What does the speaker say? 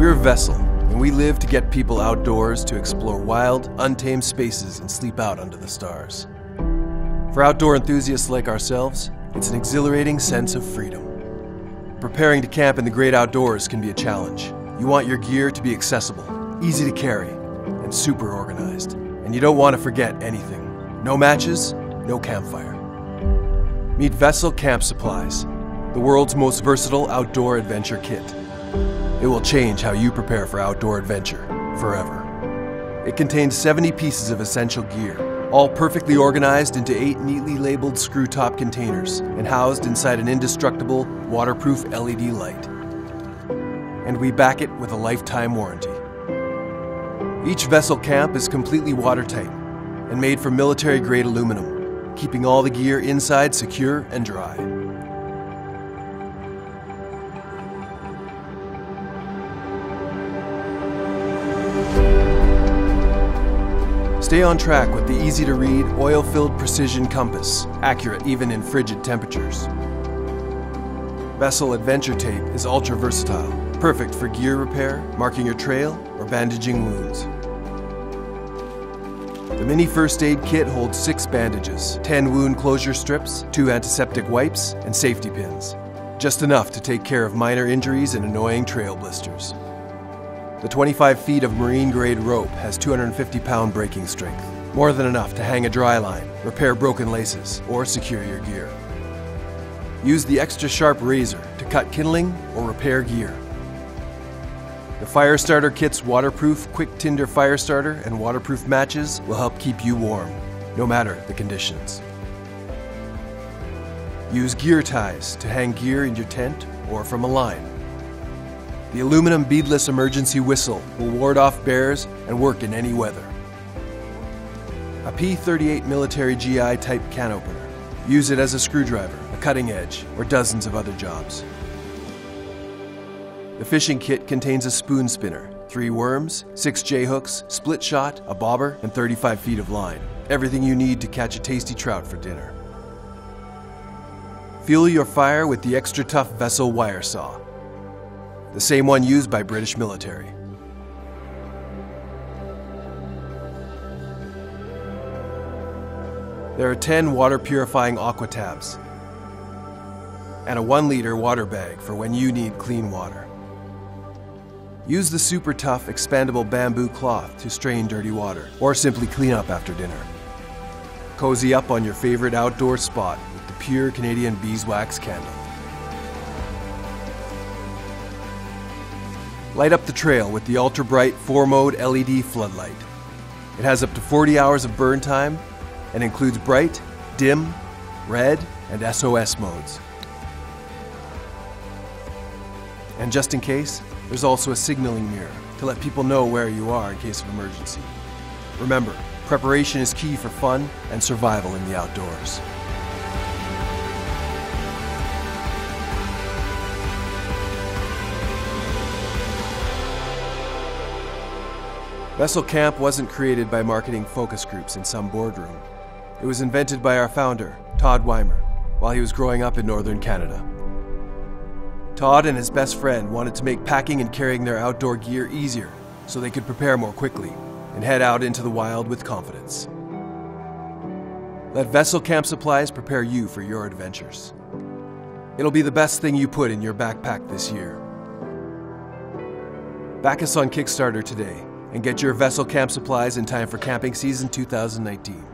We're a vessel, and we live to get people outdoors to explore wild, untamed spaces and sleep out under the stars. For outdoor enthusiasts like ourselves, it's an exhilarating sense of freedom. Preparing to camp in the great outdoors can be a challenge. You want your gear to be accessible, easy to carry, and super organized. And you don't want to forget anything. No matches, no campfire. Meet Vessel Camp Supplies, the world's most versatile outdoor adventure kit. It will change how you prepare for outdoor adventure, forever. It contains 70 pieces of essential gear, all perfectly organized into 8 neatly labeled screw-top containers and housed inside an indestructible, waterproof LED light. And we back it with a lifetime warranty. Each Vessel Camp is completely watertight and made from military-grade aluminum, keeping all the gear inside secure and dry. Stay on track with the easy-to-read, oil-filled precision compass, accurate even in frigid temperatures. Vessel Adventure Tape is ultra-versatile, perfect for gear repair, marking your trail, or bandaging wounds. The mini first aid kit holds 6 bandages, 10 wound closure strips, 2 antiseptic wipes, and safety pins. Just enough to take care of minor injuries and annoying trail blisters. The 25 feet of marine-grade rope has 250-pound braking strength, more than enough to hang a dry line, repair broken laces, or secure your gear. Use the extra sharp razor to cut kindling or repair gear. The fire starter kit's waterproof quick tinder fire starter and waterproof matches will help keep you warm, no matter the conditions. Use gear ties to hang gear in your tent or from a line. The aluminum beadless emergency whistle will ward off bears and work in any weather. A P38 military GI type can opener. Use it as a screwdriver, a cutting edge, or dozens of other jobs. The fishing kit contains a spoon spinner, 3 worms, 6 J-hooks, split shot, a bobber, and 35 feet of line. Everything you need to catch a tasty trout for dinner. Fuel your fire with the extra tough Vessel wire saw, the same one used by British military. There are 10 water purifying aqua tabs and a 1-liter water bag for when you need clean water. Use the super tough expandable bamboo cloth to strain dirty water or simply clean up after dinner. Cozy up on your favorite outdoor spot with the pure Canadian beeswax candle. Light up the trail with the ultra-bright 4-mode LED floodlight. It has up to 40 hours of burn time and includes bright, dim, red, and SOS modes. And just in case, there's also a signaling mirror to let people know where you are in case of emergency. Remember, preparation is key for fun and survival in the outdoors. Vessel Camp wasn't created by marketing focus groups in some boardroom. It was invented by our founder, Todd Weimer, while he was growing up in northern Canada. Todd and his best friend wanted to make packing and carrying their outdoor gear easier so they could prepare more quickly and head out into the wild with confidence. Let Vessel Camp Supplies prepare you for your adventures. It'll be the best thing you put in your backpack this year. Back us on Kickstarter today and get your Vessel Camp Supplies in time for camping season 2019.